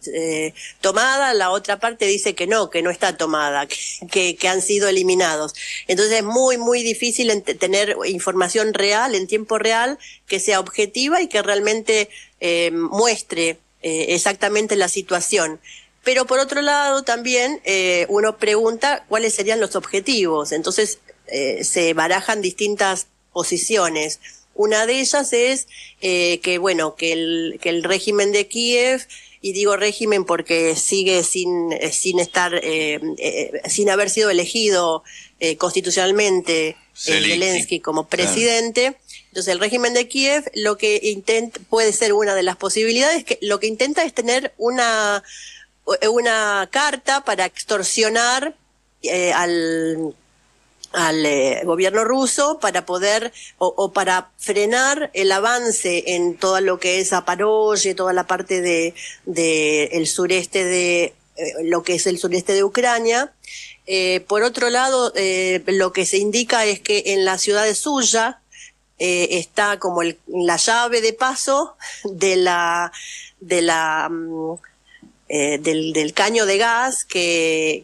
S5: tomada, la otra parte dice que no está tomada, que han sido eliminados. Entonces es muy, muy difícil tener información real, en tiempo real, que sea objetiva y que realmente muestre exactamente la situación. Pero por otro lado también uno pregunta cuáles serían los objetivos. Entonces se barajan distintas posiciones. Una de ellas es que el régimen de Kiev, y digo régimen porque sigue sin haber sido elegido constitucionalmente Zelensky como presidente. Entonces el régimen de Kiev lo que puede ser una de las posibilidades, que lo que intenta es tener una carta para extorsionar al gobierno ruso, para poder o para frenar el avance en todo lo que es Zaporozhye, toda la parte de el sureste de lo que es el sureste de Ucrania. Por otro lado, lo que se indica es que en la ciudad de Suya está como la llave de paso del caño de gas que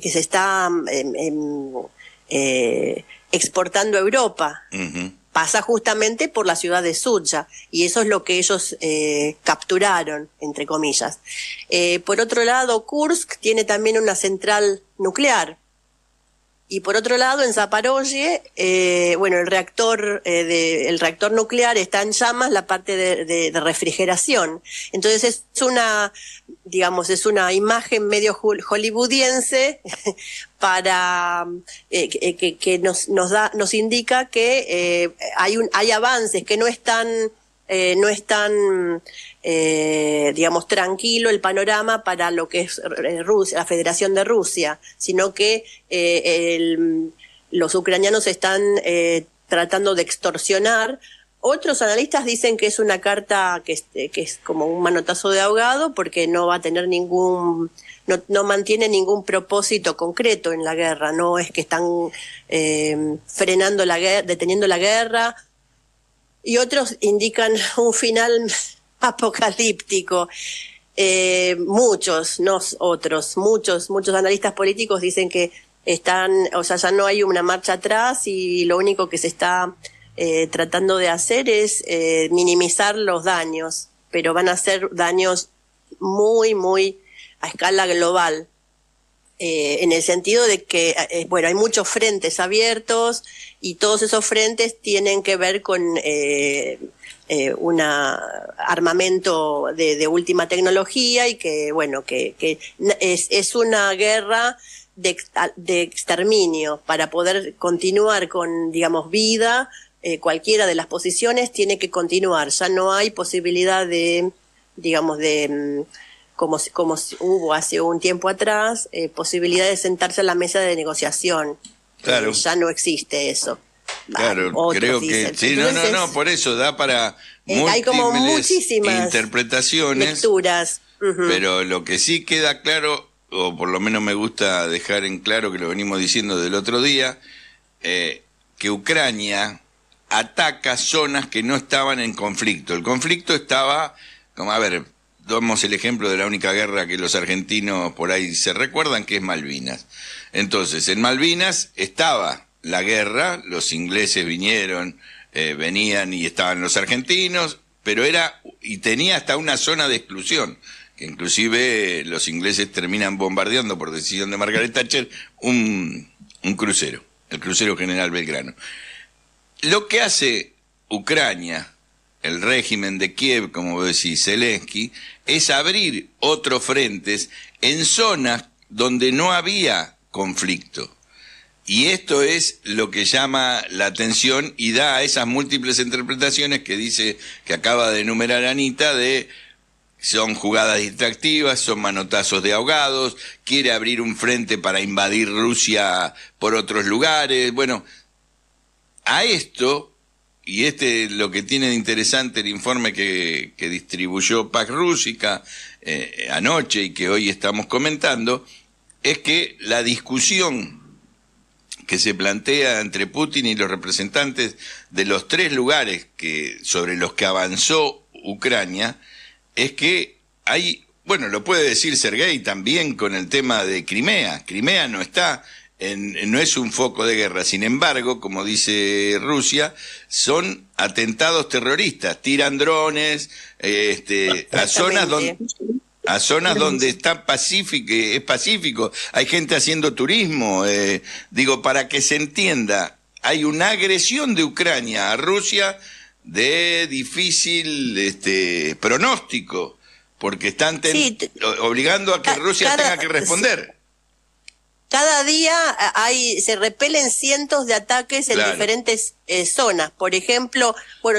S5: se está exportando a Europa. Uh-huh. Pasa justamente por la ciudad de Suya, y eso es lo que ellos capturaron, entre comillas. Por otro lado, Kursk tiene también una central nuclear. Y por otro lado, en Zaporozhye, el reactor nuclear está en llamas, la parte de refrigeración. Entonces es una imagen medio hollywoodiense para que nos indica que hay avances, que no es tan tranquilo el panorama para lo que es Rusia, la Federación de Rusia, sino que los ucranianos están tratando de extorsionar Otros analistas dicen que es una carta que es como un manotazo de ahogado porque no va a tener no mantiene ningún propósito concreto en la guerra. No es que están frenando la guerra, deteniendo la guerra. Y otros indican un final apocalíptico. Muchos analistas políticos dicen que ya no hay una marcha atrás y lo único que se está tratando de hacer es minimizar los daños, pero van a ser daños muy, muy a escala global, en el sentido de que, hay muchos frentes abiertos y todos esos frentes tienen que ver con un armamento de última tecnología y que es una guerra de exterminio. Para poder continuar con, vida, cualquiera de las posiciones tiene que continuar. Ya no hay posibilidad como hubo hace un tiempo atrás, posibilidad de sentarse a la mesa de negociación.
S3: Claro.
S5: Ya no existe eso.
S3: Claro, creo que sí. Entonces, por eso da para
S5: hay como muchísimas
S3: interpretaciones,
S5: lecturas. Uh-huh.
S3: Pero lo que sí queda claro, o por lo menos me gusta dejar en claro, que lo venimos diciendo del otro día, que Ucrania ataca zonas que no estaban en conflicto. El conflicto estaba, damos el ejemplo de la única guerra que los argentinos por ahí se recuerdan, que es Malvinas. Entonces, en Malvinas estaba la guerra, los ingleses venían y estaban los argentinos, pero tenía hasta una zona de exclusión, que inclusive los ingleses terminan bombardeando por decisión de Margaret Thatcher un crucero, el crucero General Belgrano. Lo que hace Ucrania, el régimen de Kiev, como vos decís, Zelensky, es abrir otros frentes en zonas donde no había conflicto. Y esto es lo que llama la atención y da a esas múltiples interpretaciones que acaba de enumerar Anita, son jugadas distractivas, son manotazos de ahogados, quiere abrir un frente para invadir Rusia por otros lugares. Bueno, a esto, y lo que tiene de interesante el informe que distribuyó Pax Russica anoche y que hoy estamos comentando, es que la discusión que se plantea entre Putin y los representantes de los tres lugares sobre los que avanzó Ucrania, es que lo puede decir Sergei también con el tema de Crimea. Crimea no es un foco de guerra. Sin embargo, como dice Rusia, atentados terroristas, tiran drones a zonas donde está es pacífico, hay gente haciendo turismo, para que se entienda, hay una agresión de Ucrania a Rusia de difícil pronóstico, porque están obligando a que Rusia tenga que responder.
S5: Cada día se repelen cientos de ataques en diferentes zonas. Por ejemplo,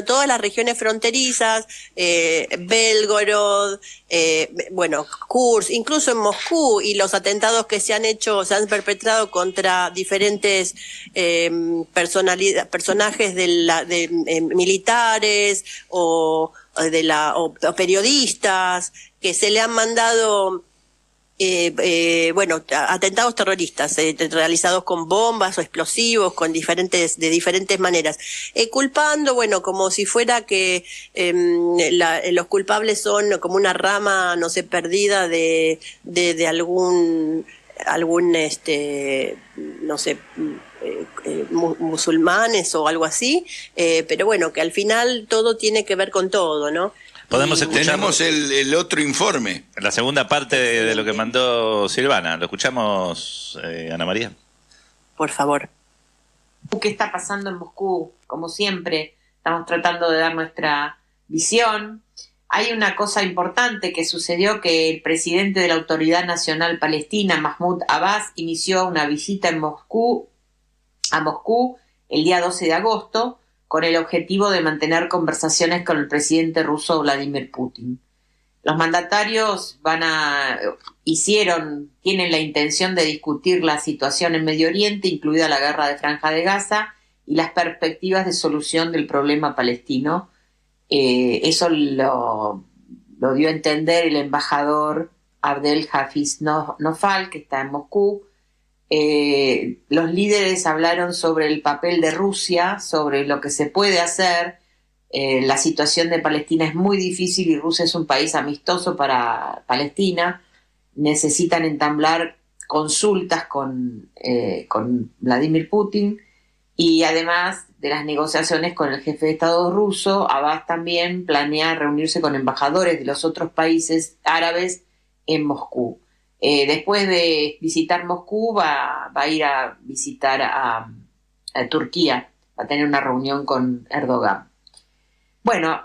S5: todas las regiones fronterizas, Belgorod, Kursk, incluso en Moscú, y los atentados que se han perpetrado contra diferentes personajes militares o periodistas, que se le han mandado atentados terroristas realizados con bombas o explosivos, de diferentes maneras, culpando, como si fuera que los culpables son como una rama, perdida de algún musulmanes o algo así, pero que al final todo tiene que ver con todo, ¿no?
S4: Podemos escuchar.
S3: Tenemos el otro informe.
S4: La segunda parte de lo que mandó Silvana. ¿Lo escuchamos, Ana María?
S5: Por favor.
S9: ¿Qué está pasando en Moscú? Como siempre, estamos tratando de dar nuestra visión. Hay una cosa importante que sucedió, que el presidente de la Autoridad Nacional Palestina, Mahmoud Abbas, inició una visita a Moscú el día 12 de agosto, con el objetivo de mantener conversaciones con el presidente ruso Vladimir Putin. Los mandatarios tienen la intención de discutir la situación en Medio Oriente, incluida la guerra de Franja de Gaza, y las perspectivas de solución del problema palestino. Eso lo dio a entender el embajador Abdel Hafiz Nofal, que está en Moscú. Los líderes hablaron sobre el papel de Rusia, sobre lo que se puede hacer. La situación de Palestina es muy difícil y Rusia es un país amistoso para Palestina. Necesitan entablar consultas con Vladimir Putin, y además de las negociaciones con el jefe de Estado ruso, Abbas también planea reunirse con embajadores de los otros países árabes en Moscú. Después de visitar Moscú va a ir a visitar a Turquía, va a tener una reunión con Erdogan. Bueno,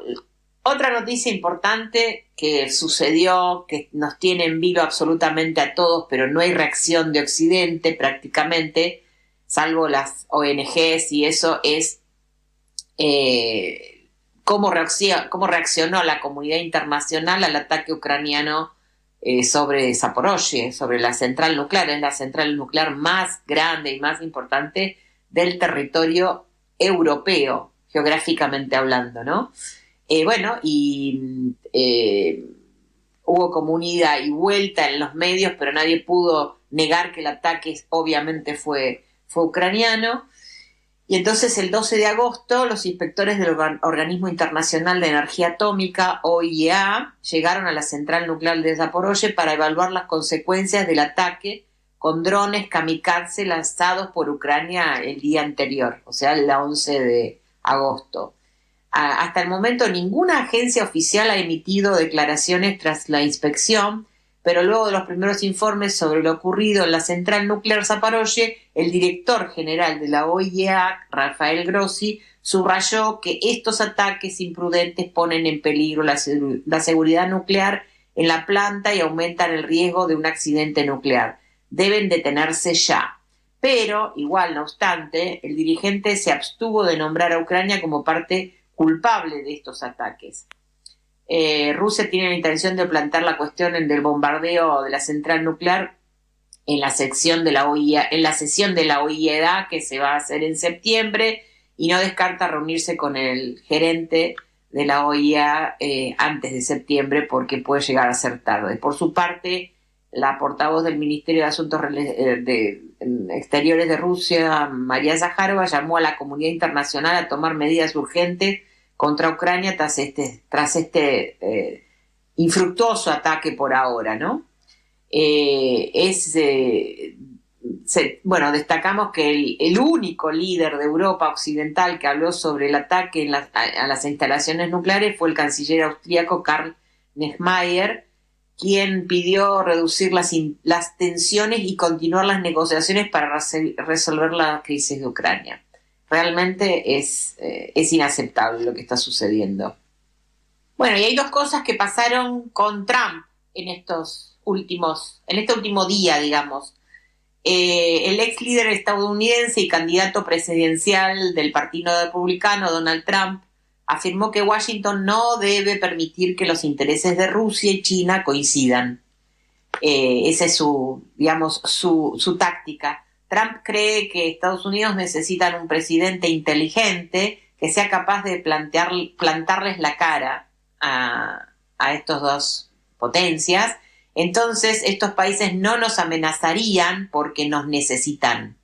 S9: otra noticia importante que sucedió, que nos tiene en vilo absolutamente a todos, pero no hay reacción de Occidente prácticamente, salvo las ONGs, y eso es cómo reaccionó la comunidad internacional al ataque ucraniano sobre Zaporozhye, sobre la central nuclear. Es la central nuclear más grande y más importante del territorio europeo, geográficamente hablando, ¿no? Hubo como una ida y vuelta en los medios, pero nadie pudo negar que el ataque obviamente fue ucraniano. Y entonces el 12 de agosto los inspectores del Organismo Internacional de Energía Atómica, OIEA, llegaron a la central nuclear de Zaporozhye para evaluar las consecuencias del ataque con drones kamikaze lanzados por Ucrania el día anterior, o sea, el 11 de agosto. Hasta el momento ninguna agencia oficial ha emitido declaraciones tras la inspección, pero luego de los primeros informes sobre lo ocurrido en la central nuclear Zaporozhye, el director general de la OIEA, Rafael Grossi, subrayó que estos ataques imprudentes ponen en peligro la seguridad nuclear en la planta y aumentan el riesgo de un accidente nuclear. Deben detenerse ya. Pero, igual, no obstante, el dirigente se abstuvo de nombrar a Ucrania como parte culpable de estos ataques. Rusia tiene la intención de plantear la cuestión del bombardeo de la central nuclear en la sesión de la OIEA que se va a hacer en septiembre, y no descarta reunirse con el gerente de la OIEA antes de septiembre, porque puede llegar a ser tarde. Por su parte, la portavoz del Ministerio de Asuntos Exteriores de Rusia, María Zaharova, llamó a la comunidad internacional a tomar medidas urgentes contra Ucrania tras este infructuoso ataque por ahora, ¿no? Destacamos que el único líder de Europa Occidental que habló sobre el ataque a las instalaciones nucleares fue el canciller austríaco Karl Nehammer, quien pidió reducir las tensiones y continuar las negociaciones para resolver la crisis de Ucrania. Realmente es inaceptable lo que está sucediendo. Bueno, y hay dos cosas que pasaron con Trump en este último día, digamos. El ex líder estadounidense y candidato presidencial del Partido Republicano, Donald Trump, afirmó que Washington no debe permitir que los intereses de Rusia y China coincidan. Esa es su táctica. Trump cree que Estados Unidos necesitan un presidente inteligente que sea capaz de plantarles la cara a estas dos potencias. Entonces estos países no nos amenazarían porque nos necesitan,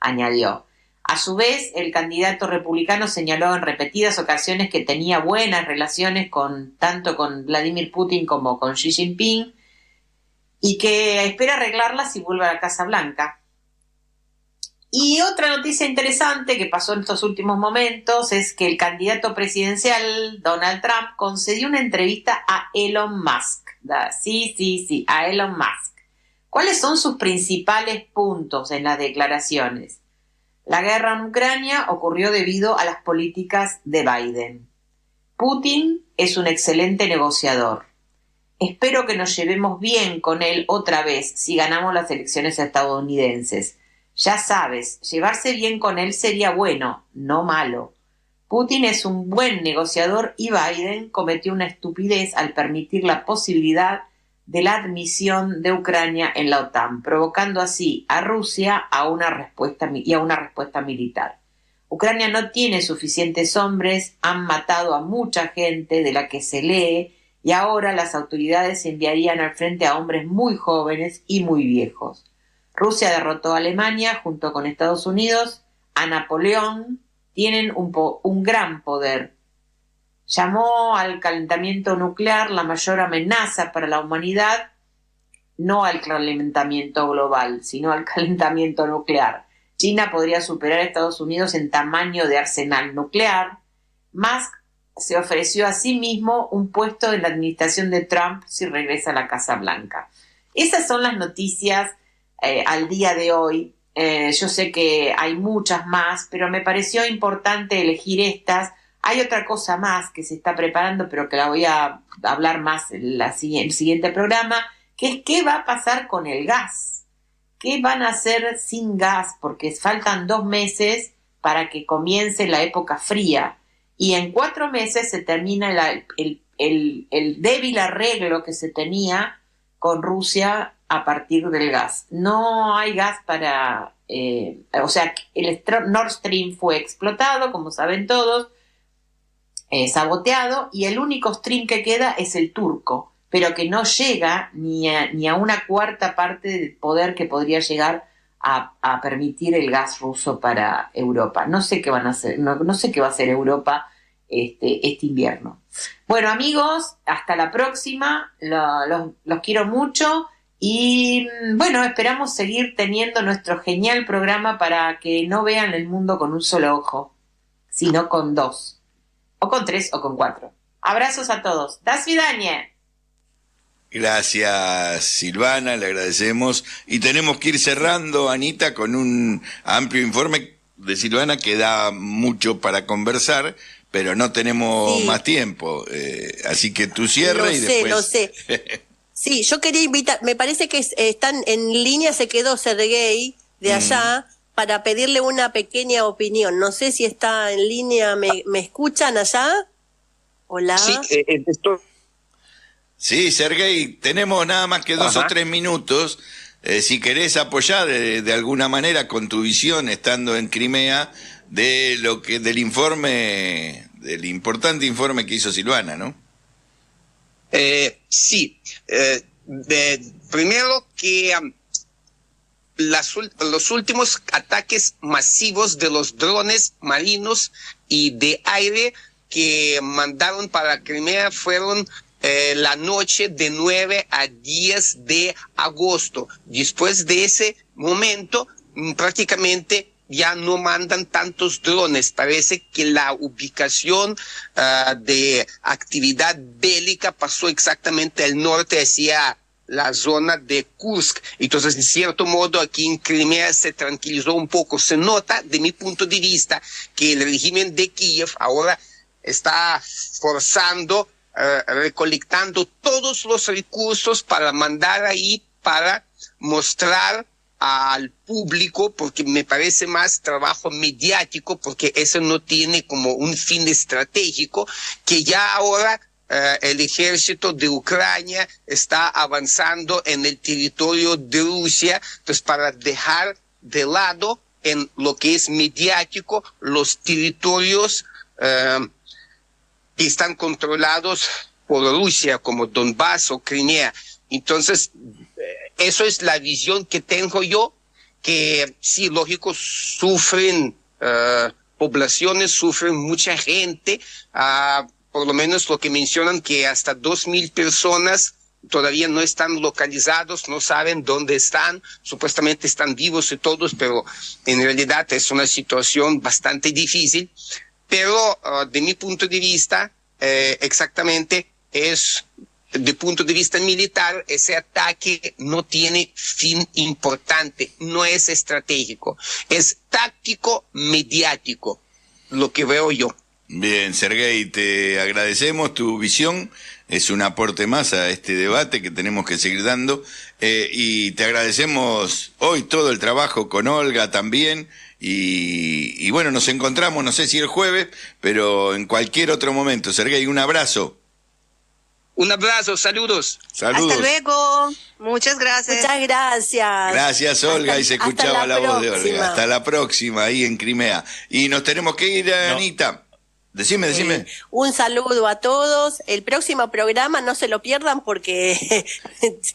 S9: añadió. A su vez, el candidato republicano señaló en repetidas ocasiones que tenía buenas relaciones tanto con Vladimir Putin como con Xi Jinping, y que espera arreglarlas si vuelve a la Casa Blanca. Y otra noticia interesante que pasó en estos últimos momentos es que el candidato presidencial Donald Trump concedió una entrevista a Elon Musk. Sí, a Elon Musk. ¿Cuáles son sus principales puntos en las declaraciones? La guerra en Ucrania ocurrió debido a las políticas de Biden. Putin es un excelente negociador. Espero que nos llevemos bien con él otra vez si ganamos las elecciones estadounidenses. Ya sabes, llevarse bien con él sería bueno, no malo. Putin es un buen negociador y Biden cometió una estupidez al permitir la posibilidad de la admisión de Ucrania en la OTAN, provocando así a Rusia a una respuesta militar. Ucrania no tiene suficientes hombres, han matado a mucha gente de la que se lee y ahora las autoridades enviarían al frente a hombres muy jóvenes y muy viejos. Rusia derrotó a Alemania junto con Estados Unidos, a Napoleón, tienen un gran poder. Llamó al calentamiento nuclear la mayor amenaza para la humanidad, no al calentamiento global, sino al calentamiento nuclear. China podría superar a Estados Unidos en tamaño de arsenal nuclear. Musk se ofreció a sí mismo un puesto en la administración de Trump si regresa a la Casa Blanca. Esas son las noticias al día de hoy. Yo sé que hay muchas más, pero me pareció importante elegir estas. Hay otra cosa más que se está preparando, pero que la voy a hablar más en el siguiente programa, que es qué va a pasar con el gas. ¿Qué van a hacer sin gas? Porque faltan 2 meses para que comience la época fría. Y en 4 meses se termina el débil arreglo que se tenía con Rusia a partir del gas. No hay gas para... o sea, el Nord Stream fue explotado, como saben todos, saboteado, y el único stream que queda es el turco, pero que no llega ni a una cuarta parte del poder que podría llegar a permitir el gas ruso para Europa. No sé qué van a hacer, no sé qué va a hacer Europa este invierno. Bueno, amigos, hasta la próxima, los quiero mucho y bueno, esperamos seguir teniendo nuestro genial programa para que no vean el mundo con un solo ojo, sino con 2, o con 3, o con 4. Abrazos a todos. Das vidania.
S3: Gracias, Silvana, le agradecemos. Y tenemos que ir cerrando, Anita, con un amplio informe de Silvana que da mucho para conversar, pero no tenemos más tiempo. Así que tú cierra y después...
S5: Lo sé. Sí, yo quería invitar, me parece que están en línea, se quedó Sergei de allá para pedirle una pequeña opinión. No sé si está en línea, ¿me escuchan allá? Hola.
S6: Sí, estoy...
S3: Sí, Sergei, tenemos nada más que 2 o 3 minutos. Si querés apoyar de alguna manera con tu visión, estando en Crimea, del informe, del importante informe que hizo Silvana, ¿no?
S6: Sí. Primero que los últimos ataques masivos de los drones marinos y de aire que mandaron para Crimea fueron la noche de 9 a 10 de agosto. Después de ese momento, prácticamente ya no mandan tantos drones. Parece que la ubicación de actividad bélica pasó exactamente al norte, hacia la zona de Kursk. Entonces, en cierto modo, aquí en Crimea se tranquilizó un poco. Se nota, de mi punto de vista, que el régimen de Kiev ahora está forzando, recolectando todos los recursos para mandar ahí, para mostrar al público, porque me parece más trabajo mediático, porque eso no tiene como un fin estratégico, que ya ahora el ejército de Ucrania está avanzando en el territorio de Rusia, pues para dejar de lado en lo que es mediático los territorios que están controlados por Rusia, como Donbass o Crimea. Entonces, eso es la visión que tengo yo, que sí, lógico, sufren poblaciones, sufren mucha gente, por lo menos lo que mencionan, que hasta 2,000 personas todavía no están localizados, no saben dónde están, supuestamente están vivos y todos, pero en realidad es una situación bastante difícil. Pero de mi punto de vista, exactamente es, de punto de vista militar, ese ataque no tiene fin importante, no es estratégico, es táctico mediático, lo que veo yo.
S3: Bien, Sergei, te agradecemos tu visión, es un aporte más a este debate que tenemos que seguir dando, y te agradecemos hoy todo el trabajo con Olga también. Y bueno, nos encontramos, no sé si el jueves, pero en cualquier otro momento. Sergei, un abrazo.
S6: Un abrazo, saludos.
S3: Saludos.
S7: Hasta luego. Muchas gracias.
S5: Muchas gracias.
S3: Gracias, Olga, y se escuchaba la voz de Olga. Hasta la próxima, ahí en Crimea. Y nos tenemos que ir, Anita. Decime.
S5: Un saludo a todos. El próximo programa no se lo pierdan porque,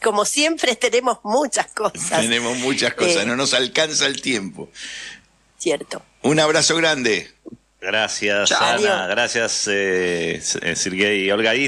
S5: como siempre, tenemos muchas cosas.
S3: Tenemos muchas cosas, no nos alcanza el tiempo.
S5: Cierto.
S3: Un abrazo grande.
S4: Gracias,
S6: Chao.
S4: Ana. Gracias, Sergei y Olga. Y